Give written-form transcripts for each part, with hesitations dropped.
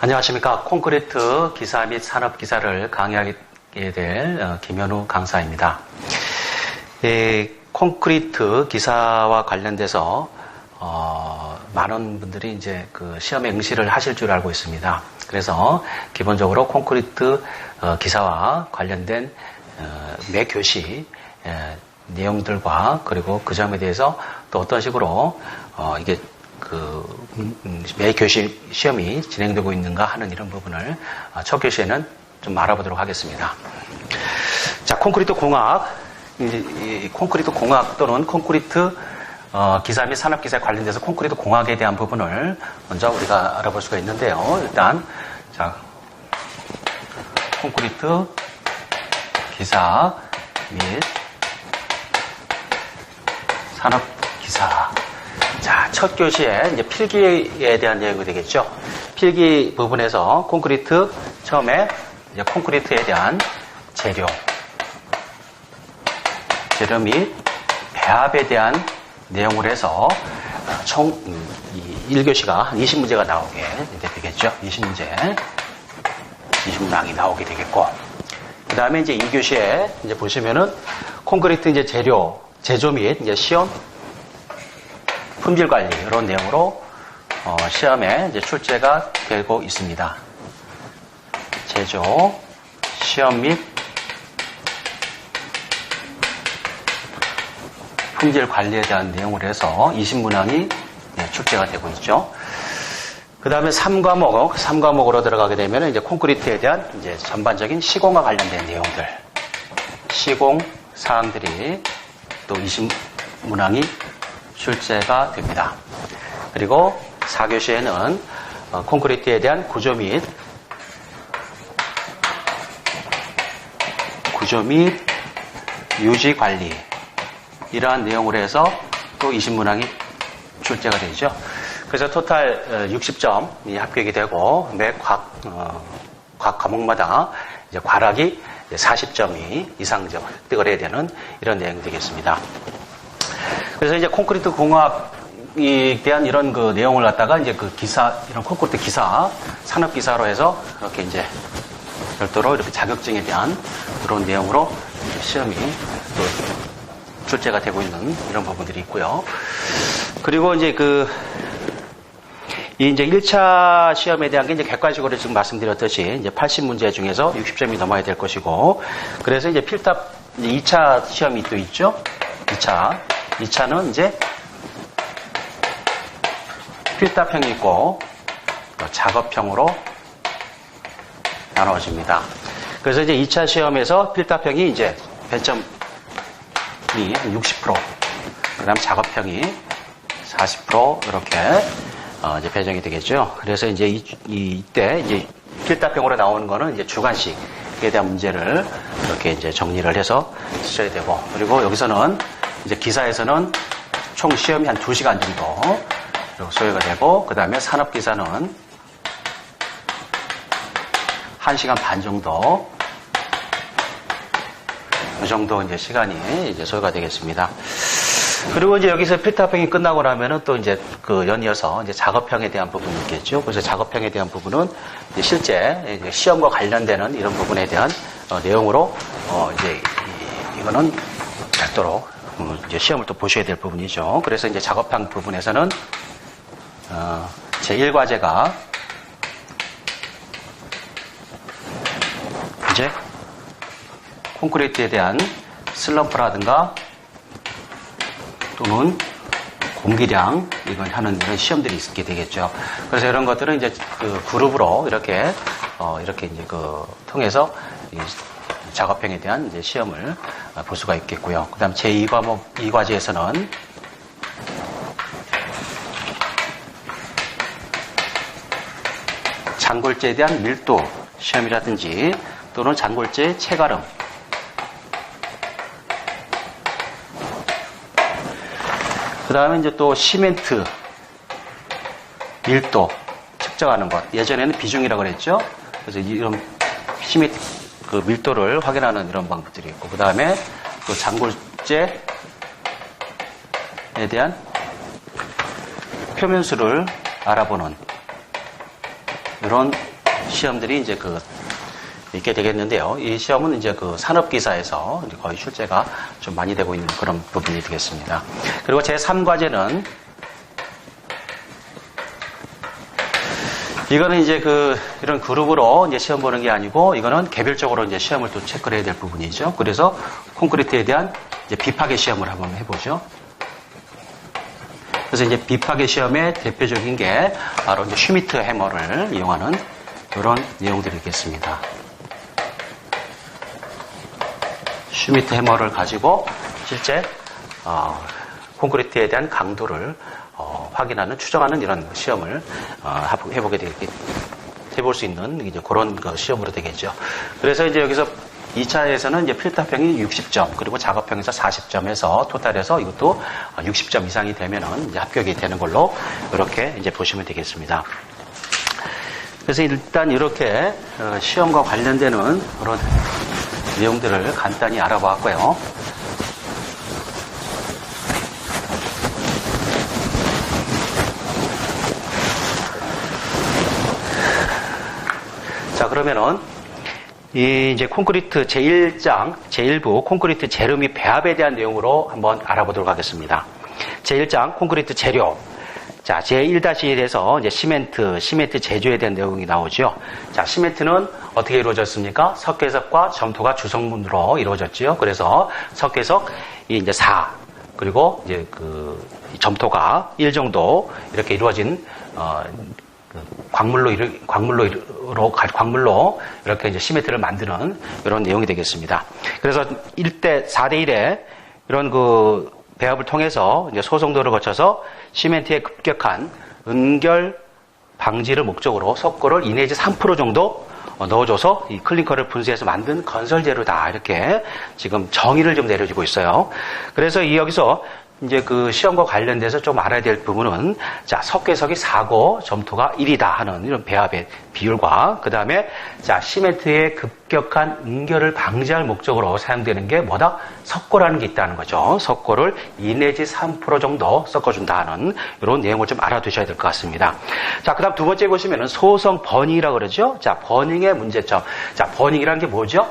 안녕하십니까. 콘크리트 기사 및 산업 기사를 강의하게 될 김현우 강사입니다. 콘크리트 기사와 관련돼서 많은 분들이 이제 그 시험에 응시를 하실 줄 알고 있습니다. 그래서 기본적으로 콘크리트 기사와 관련된 매 교시 내용들과 그리고 그 점에 대해서 또 어떤 식으로 이게 매 교시 시험이 진행되고 있는가 하는 이런 부분을 첫 교시에는 좀 알아보도록 하겠습니다. 자, 콘크리트 공학, 이제 콘크리트 공학 또는 콘크리트 기사 및 산업 기사에 관련돼서 콘크리트 공학에 대한 부분을 먼저 우리가 알아볼 수가 있는데요. 일단 자, 콘크리트 기사 및 산업 기사. 자, 첫 교시에 이제 필기에 대한 내용이 되겠죠. 필기 부분에서 콘크리트 처음에 이제 콘크리트에 대한 재료 및 배합에 대한 내용을 해서 총 1교시가 한 20문제가 나오게 되겠죠. 20문항이 나오게 되겠고, 그 다음에 이제 2교시에 이제 보시면은 콘크리트 이제 제조 및 이제 시험 품질 관리 이런 내용으로 시험에 이제 출제가 되고 있습니다. 제조, 시험 및 품질 관리에 대한 내용을 해서 20문항이 출제가 되고 있죠. 그 다음에 3과목으로 들어가게 되면 이제 콘크리트에 대한 이제 전반적인 시공과 관련된 내용들, 시공 사항들이 또 20문항이 출제가 됩니다. 그리고 4교시에는 콘크리트에 대한 구조 및 유지 관리 이러한 내용으로 해서 또 20문항이 출제가 되죠. 그래서 토탈 60점이 합격이 되고 매 각 과목마다 이제 과락이 40점이 이상 획득을 해야 되는 이런 내용이 되겠습니다. 그래서 이제 콘크리트 공학에 대한 이런 그 내용을 갖다가 이제 그 기사, 이런 콘크리트 기사, 산업 기사로 해서 이렇게 이제 별도로 이렇게 자격증에 대한 그런 내용으로 시험이 또 출제가 되고 있는 이런 부분들이 있고요. 그리고 이제 이제 1차 시험에 대한 게 이제 객관식으로 지금 말씀드렸듯이 이제 80문제 중에서 60점이 넘어야 될 것이고, 그래서 이제 필답, 이제 2차 시험이 또 있죠? 2차는 이제 필답형이 있고 또 작업형으로 나눠집니다. 그래서 이제 2차 시험에서 필답형이 이제 배점이 60%, 그 다음 작업형이 40% 이렇게 이제 배정이 되겠죠. 그래서 이제 이때 이제 필답형으로 나오는 거는 이제 주관식에 대한 문제를 이렇게 이제 정리를 해서 쓰셔야 되고, 그리고 여기서는 이제 기사에서는 총 시험이 한 2시간 정도 소요가 되고, 그 다음에 산업기사는 1시간 반 정도, 이 정도 이제 시간이 이제 소요가 되겠습니다. 그리고 이제 여기서 필답형이 끝나고 나면은 또 이제 연이어서 이제 작업형에 대한 부분이 있겠죠. 그래서 작업형에 대한 부분은 이제 실제 이제 시험과 관련되는 이런 부분에 대한 내용으로 이제 이거는 별도로 이제 시험을 또 보셔야 될 부분이죠. 그래서 이제 작업형 부분에서는 제1과제가 이제 콘크리트에 대한 슬럼프라든가 또는 공기량 이걸 하는 이런 시험들이 있게 되겠죠. 그래서 이런 것들은 이제 그룹으로 이렇게 이제 통해서 작업형에 대한 이제 시험을 볼 수가 있겠고요. 그 다음 제2과목 2과제에서는 장골재에 대한 밀도 시험이라든지 또는 장골재 체가름, 그 다음에 이제 또 시멘트 밀도 측정하는 것. 예전에는 비중이라고 그랬죠. 그래서 이런 시멘트 밀도를 확인하는 이런 방법들이 있고, 그 다음에 또 장골재에 대한 표면수를 알아보는 이런 시험들이 이제 있게 되겠는데요. 이 시험은 이제 산업기사에서 거의 출제가 좀 많이 되고 있는 그런 부분이 되겠습니다. 그리고 제3과제는 이거는 이제 이런 그룹으로 이제 시험 보는 게 아니고 이거는 개별적으로 이제 시험을 또 체크를 해야 될 부분이죠. 그래서 콘크리트에 대한 이제 비파괴 시험을 한번 해보죠. 그래서 이제 비파괴 시험의 대표적인 게 바로 이제 슈미트 해머를 이용하는 이런 내용들이 있겠습니다. 슈미트 해머를 가지고 실제 콘크리트에 대한 강도를 확인하는, 추정하는 이런 시험을 해볼 수 있는 이제 그런 시험으로 되겠죠. 그래서 이제 여기서 2차에서는 이제 필터평이 60점, 그리고 작업평에서 40점에서 토탈해서 이것도 60점 이상이 되면은 이제 합격이 되는 걸로 이렇게 이제 보시면 되겠습니다. 그래서 일단 이렇게 시험과 관련되는 그런 내용들을 간단히 알아보았고요. 자, 그러면은 이제 콘크리트 제1장, 제1부 콘크리트 재료 및 배합에 대한 내용으로 한번 알아보도록 하겠습니다. 제1장 콘크리트 재료. 자, 제1-1에서 이제 시멘트 제조에 대한 내용이 나오죠. 자, 시멘트는 어떻게 이루어졌습니까? 석회석과 점토가 주성분으로 이루어졌죠. 그래서 석회석이 이제 4, 그리고 이제 점토가 1 정도 이렇게 이루어진 광물로 이렇게 이제 시멘트를 만드는 이런 내용이 되겠습니다. 그래서 4대1의 이런 배합을 통해서 이제 소송도를 거쳐서 시멘트의 급격한 은결 방지를 목적으로 석고를 2 내지 3% 정도 넣어줘서 이 클링커를 분쇄해서 만든 건설재료다, 이렇게 지금 정의를 좀 내려주고 있어요. 그래서 여기서 이제 시험과 관련돼서 좀 알아야 될 부분은, 자, 석회석이 4고 점토가 1이다 하는 이런 배합의 비율과, 그 다음에, 자, 시멘트의 급격한 은결을 방지할 목적으로 사용되는 게 뭐다? 석고라는 게 있다는 거죠. 석고를 2 내지 3% 정도 섞어준다 하는 이런 내용을 좀 알아두셔야 될 것 같습니다. 자, 그 다음 두 번째 보시면은 소성 버닝이라고 그러죠. 자, 버닝의 문제점. 자, 버닝이라는 게 뭐죠?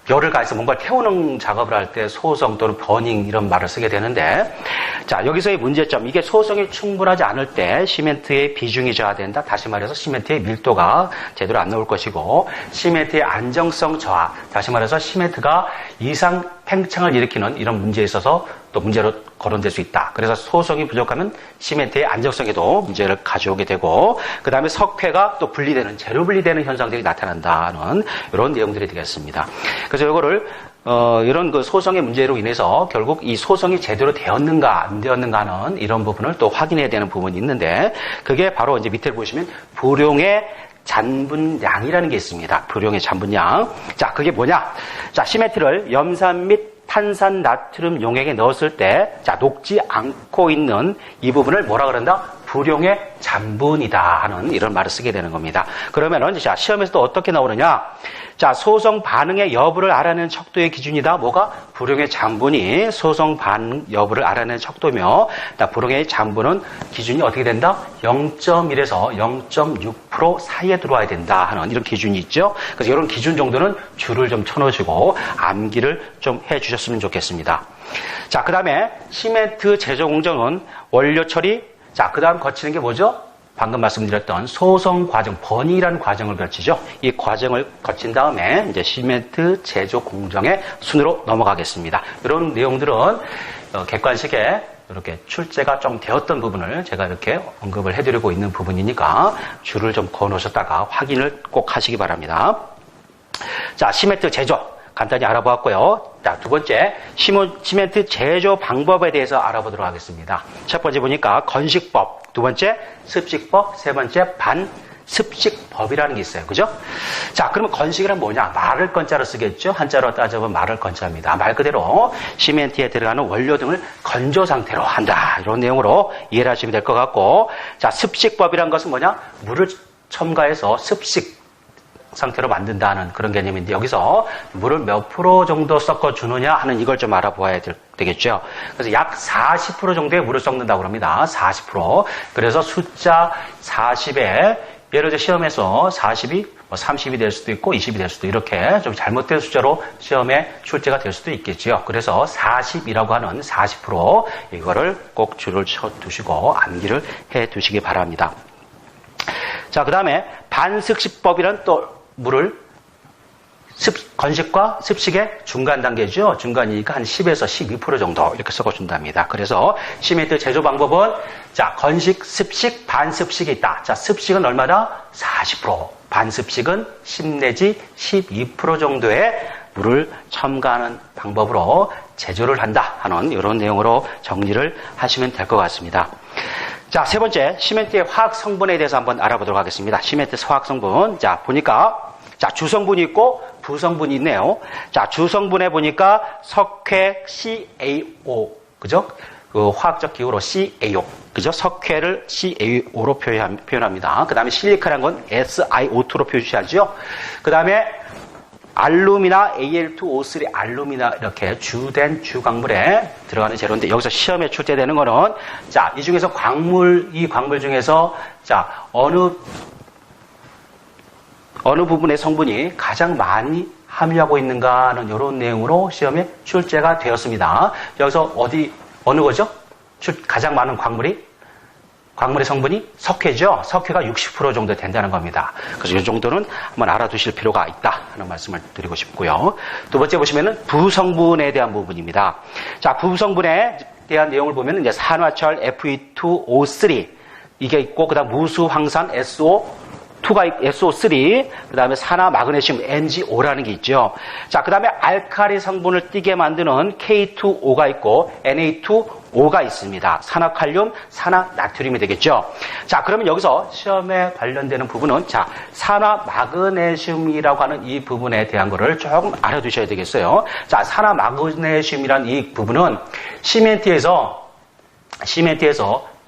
열을 가해서 뭔가 태우는 작업을 할 때 소성 또는 버닝 이런 말을 쓰게 되는데, 자, 여기서의 문제점, 이게 소성이 충분하지 않을 때 시멘트의 비중이 저하된다. 다시 말해서 시멘트의 밀도가 제대로 안 나올 것이고, 시멘트의 안정성 저하, 다시 말해서 시멘트가 이상 팽창을 일으키는 이런 문제에 있어서 또 문제로 거론될 수 있다. 그래서 소성이 부족하면 시멘트의 안정성에도 문제를 가져오게 되고, 그 다음에 석회가 또 분리되는, 재료 분리되는 현상들이 나타난다는 이런 내용들이 되겠습니다. 그래서 이거를 이런 소성의 문제로 인해서 결국 이 소성이 제대로 되었는가 안 되었는가 하는 이런 부분을 또 확인해야 되는 부분이 있는데, 그게 바로 이제 밑에 보시면 불용의 잔분량이라는 게 있습니다. 불용의 잔분량. 자, 그게 뭐냐? 자, 시멘트를 염산 및 탄산 나트륨 용액에 넣었을 때, 자, 녹지 않고 있는 이 부분을 뭐라 그런다? 불용의 잔분이다 하는 이런 말을 쓰게 되는 겁니다. 그러면은, 자, 시험에서 또 어떻게 나오느냐? 자, 소성 반응의 여부를 알아내는 척도의 기준이다. 뭐가? 불용의 잔분이 소성 반응 여부를 알아내는 척도며, 불용의 잔분은 기준이 어떻게 된다? 0.1에서 0.6% 사이에 들어와야 된다 하는 이런 기준이 있죠. 그래서 이런 기준 정도는 줄을 좀 쳐놓으시고 암기를 좀 해주셨으면 좋겠습니다. 자, 그 다음에 시멘트 제조 공정은 원료 처리, 자, 그 다음 거치는 게 뭐죠? 방금 말씀드렸던 소성 과정, 버닝이라는 과정을 거치죠. 이 과정을 거친 다음에 이제 시멘트 제조 공정의 순으로 넘어가겠습니다. 이런 내용들은 객관식에 이렇게 출제가 좀 되었던 부분을 제가 이렇게 언급을 해드리고 있는 부분이니까 줄을 좀 그어 놓으셨다가 확인을 꼭 하시기 바랍니다. 자, 시멘트 제조 간단히 알아보았고요. 자, 두 번째, 시멘트 제조 방법에 대해서 알아보도록 하겠습니다. 첫 번째 보니까 건식법, 두 번째 습식법, 세 번째 반습식법이라는 게 있어요. 그죠? 자, 그러면 건식이란 뭐냐? 말을 건자로 쓰겠죠? 한자로 따져보면 말을 건자입니다. 말 그대로 시멘트에 들어가는 원료 등을 건조 상태로 한다. 이런 내용으로 이해를 하시면 될 것 같고, 자, 습식법이란 것은 뭐냐? 물을 첨가해서 습식 상태로 만든다는 그런 개념인데, 여기서 물을 몇 프로 정도 섞어주느냐 하는 이걸 좀 알아보아야 되겠죠. 그래서 약 40% 정도의 물을 섞는다고 합니다. 40%. 그래서 숫자 40에 예를 들어 시험에서 40이 30이 될 수도 있고 20이 될 수도 이렇게 좀 잘못된 숫자로 시험에 출제가 될 수도 있겠죠. 그래서 40이라고 하는 40% 이거를 꼭 줄을 쳐 두시고 암기를 해 두시기 바랍니다. 자, 그 다음에 반습식법이란 또 물을 건식과 습식의 중간 단계죠. 중간이니까 한 10에서 12% 정도 이렇게 섞어준답니다. 그래서 시멘트 제조 방법은 자, 건식, 습식, 반습식이 있다. 자, 습식은 얼마나? 40%. 반습식은 10 내지 12% 정도의 물을 첨가하는 방법으로 제조를 한다 하는 이런 내용으로 정리를 하시면 될 것 같습니다. 자, 세 번째, 시멘트의 화학 성분에 대해서 한번 알아보도록 하겠습니다. 시멘트 화학 성분. 자, 보니까 자, 주성분이 있고 부성분이 있네요. 자, 주성분에 보니까 석회 CaO, 그죠? 그 화학적 기호로 CaO, 그죠? 석회를 CaO로 표현합니다. 그 다음에 실리카라는 건 SiO2로 표시하죠. 그 다음에 알루미나 Al2O3 알루미나 이렇게 주된 주광물에 들어가는 재료인데 여기서 시험에 출제되는 거는 자, 이 중에서 이 광물 중에서 자, 어느 부분의 성분이 가장 많이 함유하고 있는가 하는 이런 내용으로 시험에 출제가 되었습니다. 여기서 어느 거죠? 가장 많은 광물의 성분이 석회죠. 석회가 60% 정도 된다는 겁니다. 그래서 이 정도는 한번 알아두실 필요가 있다 하는 말씀을 드리고 싶고요. 두 번째 보시면은 부성분에 대한 부분입니다. 자, 부성분에 대한 내용을 보면은 이제 산화철 Fe2O3 이게 있고 그다음 무수황산 SO3, 그 다음에 산화 마그네슘 MgO라는 게 있죠. 자, 그 다음에 알칼리 성분을 띠게 만드는 K2O가 있고 Na2O가 있습니다. 산화칼륨, 산화나트륨이 되겠죠. 자, 그러면 여기서 시험에 관련되는 부분은 자, 산화 마그네슘이라고 하는 이 부분에 대한 거를 조금 알아두셔야 되겠어요. 자, 산화 마그네슘이라는 이 부분은 시멘트에서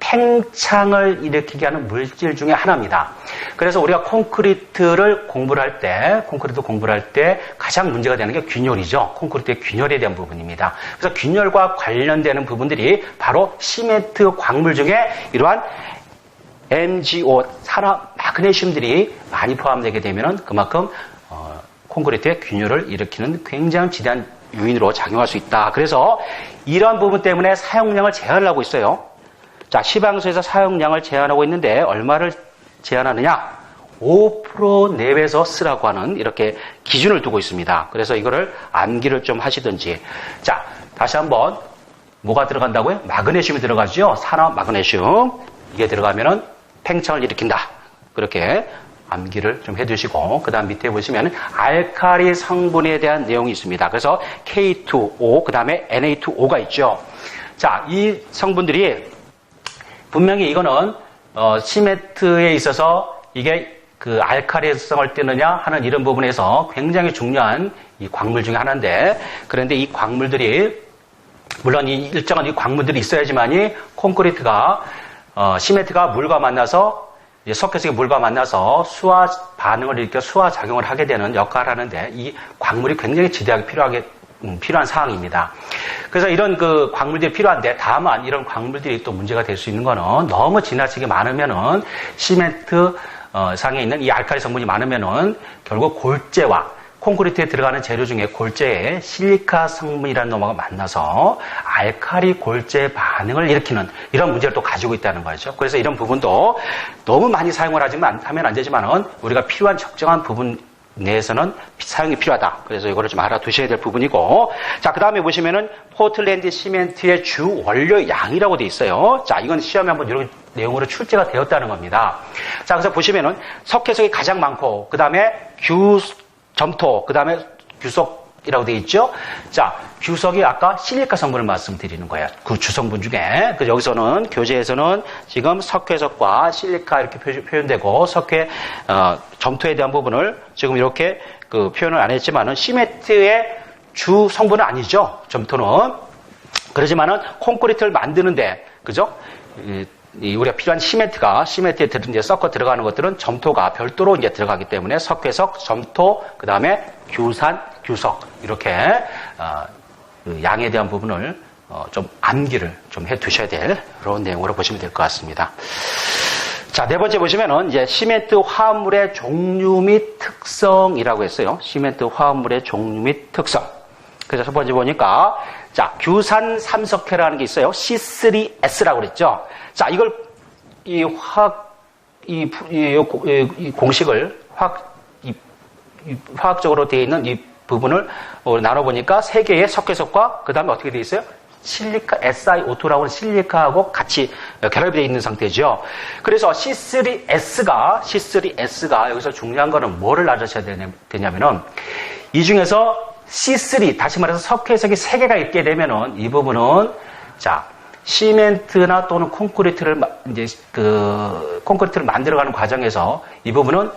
팽창을 일으키게 하는 물질 중에 하나입니다. 그래서 우리가 콘크리트 공부를 할 때 가장 문제가 되는 게 균열이죠. 콘크리트의 균열에 대한 부분입니다. 그래서 균열과 관련되는 부분들이 바로 시멘트 광물 중에 이러한 MgO, 산화 마그네슘들이 많이 포함되게 되면 그만큼 콘크리트의 균열을 일으키는 굉장히 지대한 요인으로 작용할 수 있다. 그래서 이러한 부분 때문에 사용량을 제한을 하고 있어요. 자, 시방서에서 사용량을 제한하고 있는데 얼마를 제한하느냐? 5% 내외에서 쓰라고 하는 이렇게 기준을 두고 있습니다. 그래서 이거를 암기를 좀 하시든지. 자, 다시 한번 뭐가 들어간다고요? 마그네슘이 들어가죠. 산화 마그네슘. 이게 들어가면은 팽창을 일으킨다. 그렇게 암기를 좀 해두시고 그 다음 밑에 보시면 알칼리 성분에 대한 내용이 있습니다. 그래서 K2O, 그 다음에 Na2O가 있죠. 자, 이 성분들이 분명히 이거는 시멘트에 있어서 이게 그 알칼리성을 띠느냐 하는 이런 부분에서 굉장히 중요한 이 광물 중에 하나인데 그런데 이 광물들이 물론 이 일정한 이 광물들이 있어야지만이 콘크리트가 시멘트가 물과 만나서 석회 속의 물과 만나서 수화 반응을 일으켜 수화 작용을 하게 되는 역할을 하는데 이 광물이 굉장히 지대하게 필요한 사항입니다. 그래서 이런 그 광물들이 필요한데 다만 이런 광물들이 또 문제가 될 수 있는 거는 너무 지나치게 많으면은 시멘트 상에 있는 이 알칼리 성분이 많으면은 결국 골재와 콘크리트에 들어가는 재료 중에 골재에 실리카 성분이라는 놈하고 만나서 알칼리 골재 반응을 일으키는 이런 문제를 또 가지고 있다는 거죠. 그래서 이런 부분도 너무 많이 사용을 하면 안 되지만은 우리가 필요한 적정한 부분 내에서는 사용이 필요하다. 그래서 이거를 좀 알아두셔야 될 부분이고. 자, 그 다음에 보시면은 포틀랜드 시멘트의 주 원료 양이라고 돼 있어요. 자, 이건 시험에 한번 이런 내용으로 출제가 되었다는 겁니다. 자, 그래서 보시면은 석회석이 가장 많고, 그 다음에 점토, 그 다음에 규석이라고 돼 있죠. 자, 규석이 아까 실리카 성분을 말씀드리는 거예요. 그 주성분 중에. 그래서 여기서는 교재에서는 지금 석회석과 실리카 이렇게 표현되고 석회 점토에 대한 부분을 지금 이렇게 그 표현을 안 했지만은 시멘트의 주 성분은 아니죠. 점토는. 그렇지만은 콘크리트를 만드는데 그죠? 우리가 필요한 시멘트에 이제 섞어 들어가는 것들은 점토가 별도로 이제 들어가기 때문에 석회석, 점토, 그 다음에 규산, 규석 이렇게 그 양에 대한 부분을 좀 암기를 좀 해 두셔야 될 그런 내용으로 보시면 될 것 같습니다. 자, 네 번째 보시면은 이제 시멘트 화합물의 종류 및 특성이라고 했어요. 시멘트 화합물의 종류 및 특성. 그래서 첫 번째 보니까 자, 규산 삼석회라는 게 있어요. C3S라고 그랬죠. 자, 이걸 이 공식을 화학적으로 되어 있는 이 부분을 나눠보니까 세 개의 석회석과 그 다음에 어떻게 되어 있어요? 실리카, SiO2라고 하는 실리카하고 같이 결합이 되어 있는 상태죠. 그래서 C3S가 여기서 중요한 거는 뭐를 알아셔야 되냐면은 이 중에서 C3, 다시 말해서 석회석이 3개가 있게 되면은 이 부분은 자, 시멘트나 또는 콘크리트를 콘크리트를 만들어가는 과정에서 이 부분은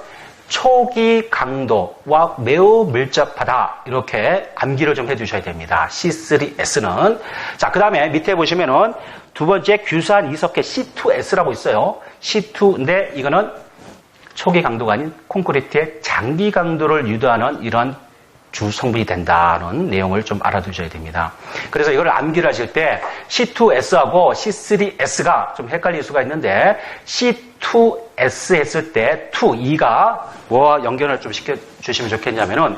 초기 강도와 매우 밀접하다. 이렇게 암기를 좀 해주셔야 됩니다. C3S는. 자, 그 다음에 밑에 보시면은 두 번째 규산 이석회 C2S라고 있어요. C2인데 이거는 초기 강도가 아닌 콘크리트의 장기 강도를 유도하는 이런 주 성분이 된다는 내용을 좀 알아두셔야 됩니다. 그래서 이걸 암기를 하실 때 C2S하고 C3S가 좀 헷갈릴 수가 있는데 C2S 했을 때 2가 뭐와 연결을 좀 시켜주시면 좋겠냐면은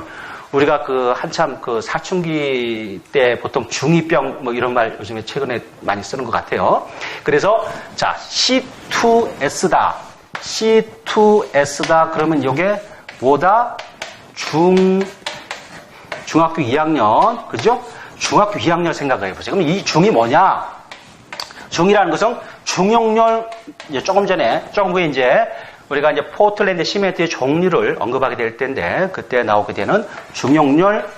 우리가 한참 사춘기 때 보통 중2병 뭐 이런 말 요즘에 최근에 많이 쓰는 것 같아요. 그래서 자, C2S다. C2S다. 그러면 이게 뭐다? 중학교 2학년, 그죠? 중학교 2학년 생각을 해보세요. 그럼 이 중이 뭐냐? 중이라는 것은 중용렬, 이제 조금 후에 이제 우리가 이제 포틀랜드 시멘트의 종류를 언급하게 될 텐데, 그때 나오게 되는 중용렬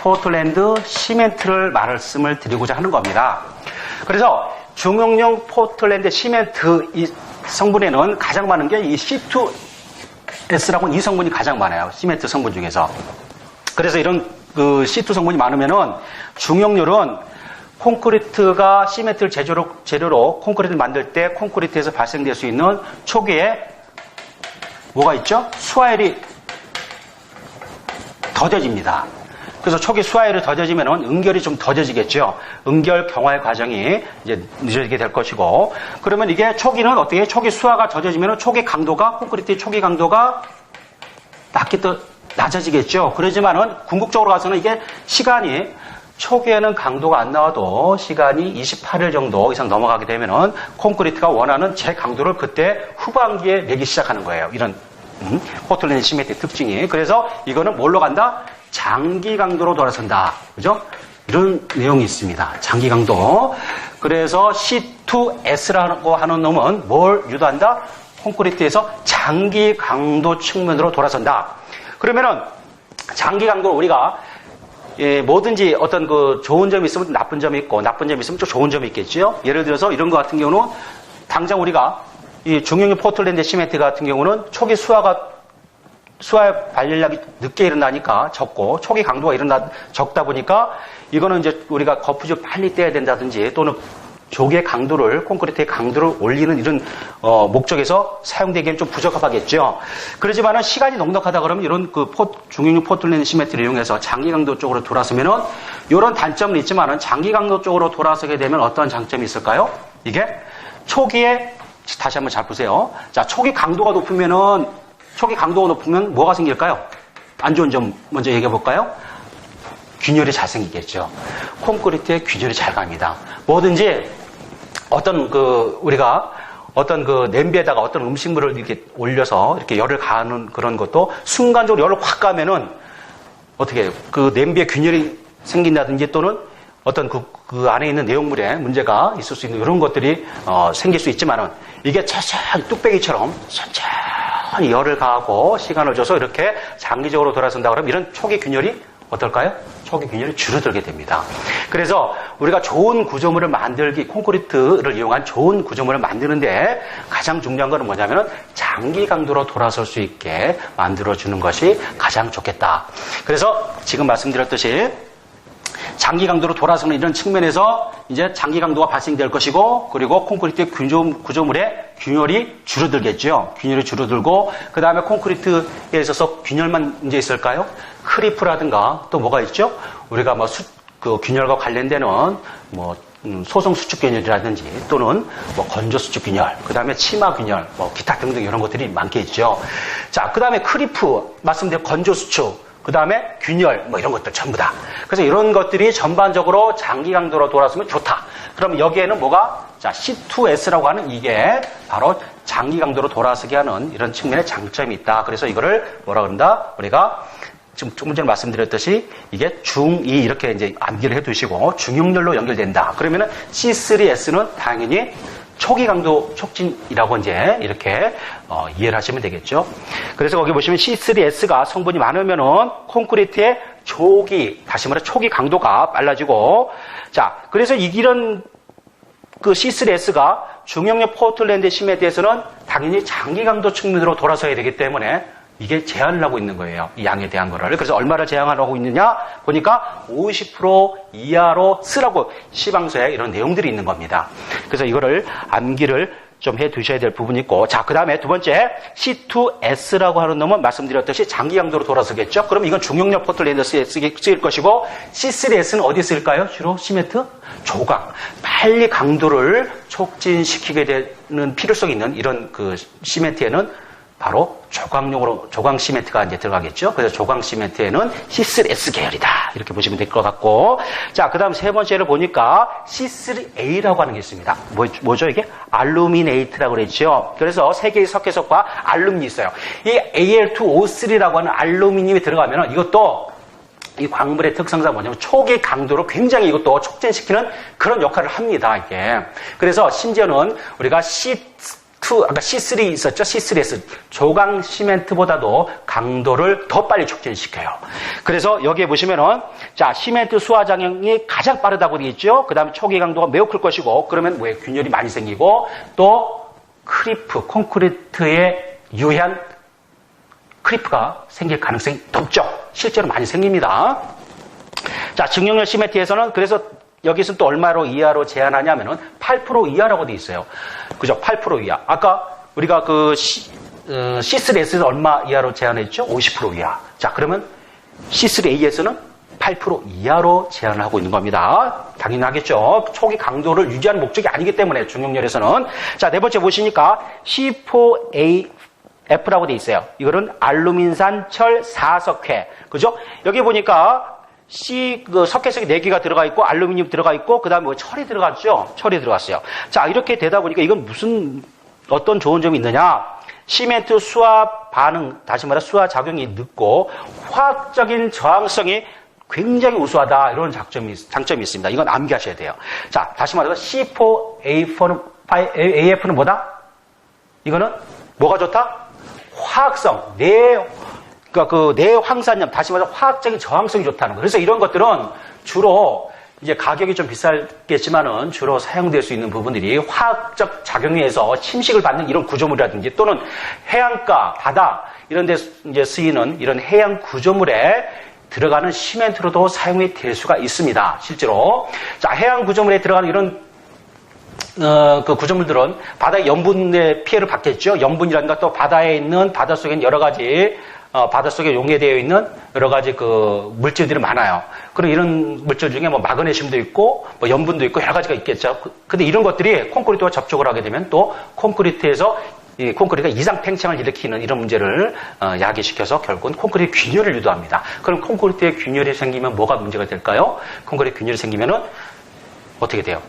포틀랜드 시멘트를 말씀을 드리고자 하는 겁니다. 그래서 중용렬 포틀랜드 시멘트 이 성분에는 가장 많은 게 이 C2S라고 이 성분이 가장 많아요. 시멘트 성분 중에서. 그래서 이런 C2 성분이 많으면은 중용률은 콘크리트가 시멘트를 재료로 콘크리트를 만들 때 콘크리트에서 발생될 수 있는 초기에 뭐가 있죠? 수화열이 더뎌집니다. 그래서 초기 수화열이 더뎌지면은 응결이 좀 더뎌지겠죠. 응결 경화의 과정이 이제 늦어지게 될 것이고, 그러면 이게 초기는 어떻게? 초기 수화가 더뎌지면은 초기 강도가, 콘크리트의 초기 강도가 낮아지겠죠. 그러지만은 궁극적으로 가서는 이게 시간이 초기에는 강도가 안 나와도 시간이 28일 정도 이상 넘어가게 되면은 콘크리트가 원하는 제 강도를 그때 후반기에 내기 시작하는 거예요. 이런 포틀랜드 시멘트의 특징이. 그래서 이거는 뭘로 간다? 장기 강도로 돌아선다. 그죠? 이런 내용이 있습니다. 장기 강도. 그래서 C2S라고 하는 놈은 뭘 유도한다? 콘크리트에서 장기 강도 측면으로 돌아선다. 그러면은 장기 강도를 우리가 뭐든지 어떤 좋은 점이 있으면 나쁜 점이 있고 나쁜 점이 있으면 또 좋은 점이 있겠죠. 예를 들어서 이런 것 같은 경우는 당장 우리가 이 중형의 포틀랜드 시멘트 같은 경우는 초기 수화 발열량이 늦게 일어나니까 적고 초기 강도가 적다 보니까 이거는 이제 우리가 거푸집 빨리 떼야 된다든지 또는 조개 강도를 콘크리트의 강도를 올리는 이런 목적에서 사용되기엔 좀 부적합하겠죠. 그렇지만은 시간이 넉넉하다 그러면 이런 중형용 포틀랜드 시멘트를 이용해서 장기 강도 쪽으로 돌아서면은 이런 단점은 있지만은 장기 강도 쪽으로 돌아서게 되면 어떤 장점이 있을까요? 이게 초기에 다시 한번 잘 보세요. 자, 초기 강도가 높으면 뭐가 생길까요? 안 좋은 점 먼저 얘기해 볼까요? 균열이 잘 생기겠죠. 콘크리트에 균열이 잘 갑니다. 뭐든지 우리가 냄비에다가 어떤 음식물을 이렇게 올려서 이렇게 열을 가하는 그런 것도 순간적으로 열을 확 가면은 어떻게 그 냄비에 균열이 생긴다든지 또는 어떤 그 안에 있는 내용물에 문제가 있을 수 있는 이런 것들이 생길 수 있지만은 이게 천천히 뚝배기처럼 천천히 열을 가하고 시간을 줘서 이렇게 장기적으로 돌아선다 그러면 이런 초기 균열이 어떨까요? 초기 균열이 줄어들게 됩니다. 그래서 우리가 좋은 구조물을 콘크리트를 이용한 좋은 구조물을 만드는데 가장 중요한 것은 뭐냐면은 장기 강도로 돌아설 수 있게 만들어주는 것이 가장 좋겠다. 그래서 지금 말씀드렸듯이 장기 강도로 돌아서는 이런 측면에서 이제 장기 강도가 발생될 것이고, 그리고 콘크리트 구조물의 균열이 줄어들겠죠. 균열이 줄어들고, 그 다음에 콘크리트에 있어서 균열만 문제 있을까요? 크리프라든가 또 뭐가 있죠? 우리가 균열과 관련되는 소성 수축균열이라든지 또는 뭐 건조 수축균열, 그 다음에 치마균열, 뭐 기타 등등 이런 것들이 많겠죠. 자, 그 다음에 크리프, 말씀드린 건조 수축, 그 다음에 균열, 뭐 이런 것들 전부 다. 그래서 이런 것들이 전반적으로 장기 강도로 돌아서면 좋다. 그럼 여기에는 뭐가? 자, C2S라고 하는 이게 바로 장기 강도로 돌아서게 하는 이런 측면의 장점이 있다. 그래서 이거를 뭐라 그런다? 우리가 지금 조금 전에 말씀드렸듯이 이게 중2 이렇게 이제 암기를 해 두시고 중용렬로 연결된다. 그러면은 C3S는 당연히 초기 강도 촉진이라고 이제 이렇게 이해를 하시면 되겠죠. 그래서 거기 보시면 C3S가 성분이 많으면은 콘크리트의 다시 말해 초기 강도가 빨라지고, 자, 그래서 이런 그 C3S가 중용렬 포틀랜드 시멘트에서는 당연히 장기 강도 측면으로 돌아서야 되기 때문에 이게 제한을 하고 있는 거예요. 이 양에 대한 거를. 그래서 얼마를 제한하고 있느냐? 보니까 50% 이하로 쓰라고 시방서에 이런 내용들이 있는 겁니다. 그래서 이거를 암기를 좀 해 두셔야 될 부분이 있고, 자, 그 다음에 두 번째 C2S라고 하는 놈은 말씀드렸듯이 장기 강도로 돌아서겠죠. 그럼 이건 중용렬 포틀랜드에 쓰일 것이고, C3S는 어디 쓸까요? 주로 시멘트? 조각. 빨리 강도를 촉진시키게 되는 필요성이 있는 이런 그 시멘트에는 바로 조광 시멘트가 이제 들어가겠죠. 그래서 조광 시멘트에는 C3S 계열이다. 이렇게 보시면 될 것 같고. 자, 그 다음 세 번째를 보니까 C3A라고 하는 게 있습니다. 뭐죠, 이게? 알루미네이트라고 그랬죠. 그래서 세 개의 석회석과 알루미늄이 있어요. 이 Al2O3라고 하는 알루미늄이 들어가면 이것도 이 광물의 특성상 뭐냐면 초기 강도로 굉장히 이것도 촉진시키는 그런 역할을 합니다, 이게. 그래서 심지어는 우리가 아까 C3 있었죠? C3S. 조광 시멘트보다도 강도를 더 빨리 촉진시켜요. 그래서 여기에 보시면은, 자, 시멘트 수화작용이 가장 빠르다고 되어 있죠? 그 다음에 초기 강도가 매우 클 것이고, 그러면 뭐예요? 균열이 많이 생기고, 또, 콘크리트에 유해한 크리프가 생길 가능성이 높죠? 실제로 많이 생깁니다. 자, 증용열 시멘트에서는 그래서 여기서는 또 얼마로 이하로 제한하냐면은 8% 이하라고 돼 있어요. 그죠? 8% 이하. 아까 우리가 그 C3S에서 얼마 이하로 제한했죠? 50% 이하. 자, 그러면 C3A에서는 8% 이하로 제한을 하고 있는 겁니다. 당연하겠죠. 초기 강도를 유지하는 목적이 아니기 때문에 중용열에서는. 자, 네 번째 보시니까 C4AF라고 돼 있어요. 이거는 알루민산 철 4석회. 그죠? 여기 보니까 그 석회석이 4개가 들어가 있고, 알루미늄 들어가 있고, 그 다음에 뭐 철이 들어갔죠? 철이 들어갔어요. 자, 이렇게 되다 보니까 이건 어떤 좋은 점이 있느냐? 시멘트 수화 반응, 다시 말해 수화 작용이 늦고, 화학적인 저항성이 굉장히 우수하다. 이런 장점이 있습니다. 이건 암기하셔야 돼요. 자, 다시 말해서 C4AF는 뭐다? 이거는 뭐가 좋다? 화학성, 그러니까 그 내황산염, 다시 말해서 화학적인 저항성이 좋다는 거. 그래서 이런 것들은 주로 이제 가격이 좀 비싸겠지만은 주로 사용될 수 있는 부분들이 화학적 작용에 의해서 침식을 받는 이런 구조물이라든지 또는 해안가, 바다 이런 데 이제 쓰이는 이런 해양 구조물에 들어가는 시멘트로도 사용이 될 수가 있습니다. 실제로. 자, 해양 구조물에 들어가는 이런 그 구조물들은 바다의 염분의 피해를 받겠죠. 염분이라든가 또 바다에 있는 바닷속에 여러 가지 바닷속에 용해되어 있는 여러 가지 그 물질들이 많아요. 그리고 이런 물질 중에 뭐 마그네슘도 있고, 뭐 염분도 있고 여러 가지가 있겠죠. 근데 이런 것들이 콘크리트와 접촉을 하게 되면 또 콘크리트에서 이 콘크리트가 이상 팽창을 일으키는 이런 문제를 야기시켜서 결국은 콘크리트 균열을 유도합니다. 그럼 콘크리트에 균열이 생기면 뭐가 문제가 될까요? 콘크리트 균열이 생기면은 어떻게 돼요?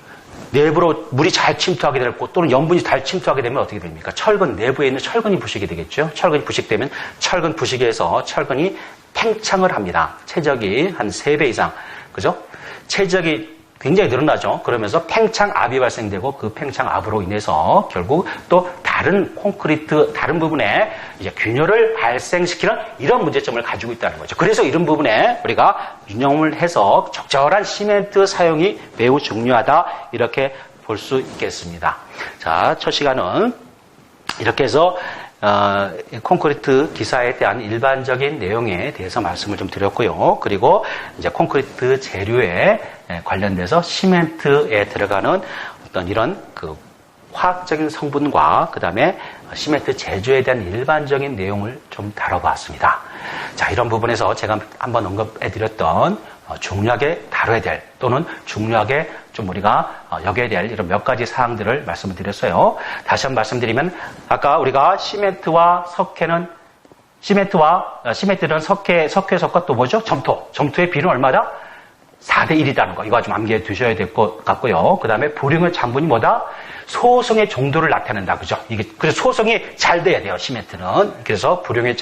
내부로 물이 잘 침투하게 되고 또는 염분이 잘 침투하게 되면 어떻게 됩니까? 철근, 내부에 있는 철근이 부식이 되겠죠. 철근이 부식되면 철근 부식에서 철근이 팽창을 합니다. 최적이 한 3배 이상. 그죠? 최적이 굉장히 늘어나죠. 그러면서 팽창압이 발생되고 그 팽창압으로 인해서 결국 또 다른 콘크리트, 다른 부분에 이제 균열을 발생시키는 이런 문제점을 가지고 있다는 거죠. 그래서 이런 부분에 우리가 유념을 해서 적절한 시멘트 사용이 매우 중요하다. 이렇게 볼 수 있겠습니다. 자, 첫 시간은 이렇게 해서 콘크리트 기사에 대한 일반적인 내용에 대해서 말씀을 좀 드렸고요. 그리고 이제 콘크리트 재료에 관련돼서 시멘트에 들어가는 어떤 이런 그 화학적인 성분과 그 다음에 시멘트 제조에 대한 일반적인 내용을 좀 다뤄봤습니다. 자, 이런 부분에서 제가 한번 언급해드렸던 중요하게 다뤄야 될 또는 중요하게 좀 우리가 여겨야 될 이런 몇 가지 사항들을 말씀을 드렸어요. 다시 한번 말씀드리면 아까 우리가 시멘트와 석회는 시멘트는 석회석과 또 뭐죠? 점토의 비율은 얼마다? 4대 1이라는 거. 이거 좀 암기해 두셔야 될 것 같고요. 그 다음에 불용의 장분이 뭐다? 소성의 정도를 나타낸다. 그죠? 그래서 소성이 잘 돼야 돼요, 시멘트는. 그래서 불용의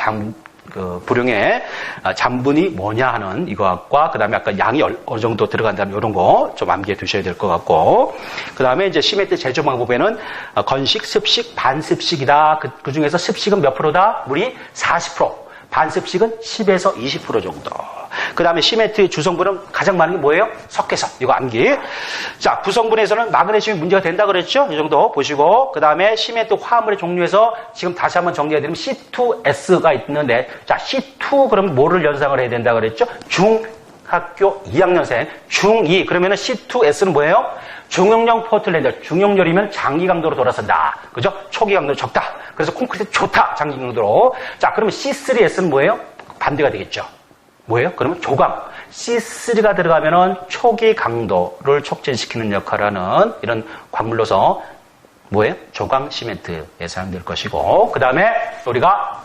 잔분이 뭐냐 하는 이거과 그 다음에 아까 양이 어느 정도 들어간다면 이런 거 좀 암기해 두셔야 될 것 같고, 그 다음에 이제 시멘트 제조 방법에는 건식, 습식, 반습식이다. 그 중에서 습식은 몇 프로다? 물이 40%, 반습식은 10에서 20% 정도. 그 다음에 시멘트의 주성분은 가장 많은 게 뭐예요? 석회석. 이거 암기. 자, 구성분에서는 마그네슘이 문제가 된다 그랬죠? 이 정도 보시고. 그 다음에 시멘트 화합물의 종류에서 지금 다시 한번 정리해드리면 C2S가 있는데, 자, C2 그럼 뭐를 연상을 해야 된다 그랬죠? 중학교 2학년생. 중2. 그러면은 C2S는 뭐예요? 중용량 포틀랜드. 중용열이면 장기 강도로 돌아선다. 그죠? 초기 강도 적다. 그래서 콘크리트 좋다. 장기 강도로. 자, 그러면 C3S는 뭐예요? 반대가 되겠죠. 뭐예요? 그러면 조강. C3가 들어가면은 초기 강도를 촉진시키는 역할을 하는 이런 광물로서 뭐예요? 조강 시멘트에 사용될 것이고, 그 다음에 우리가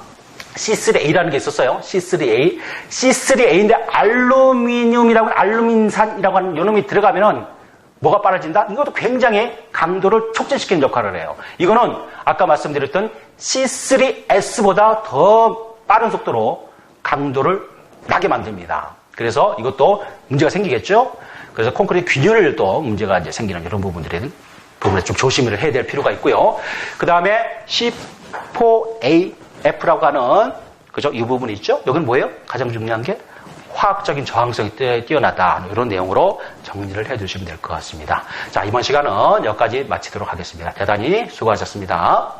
C3A라는 게 있었어요. C3A. C3A인데 알루미늄산이라고 하는 요놈이 들어가면은 뭐가 빨라진다? 이것도 굉장히 강도를 촉진시키는 역할을 해요. 이거는 아까 말씀드렸던 C3S보다 더 빠른 속도로 강도를 나게 만듭니다. 그래서 이것도 문제가 생기겠죠? 그래서 콘크리트 균열도 문제가 이제 생기는 이런 부분에 좀 조심을 해야 될 필요가 있고요. 그 다음에 C4AF라고 하는, 그죠? 이 부분이 있죠? 여기는 뭐예요? 가장 중요한 게 화학적인 저항성이 뛰어나다. 이런 내용으로 정리를 해 주시면 될 것 같습니다. 자, 이번 시간은 여기까지 마치도록 하겠습니다. 대단히 수고하셨습니다.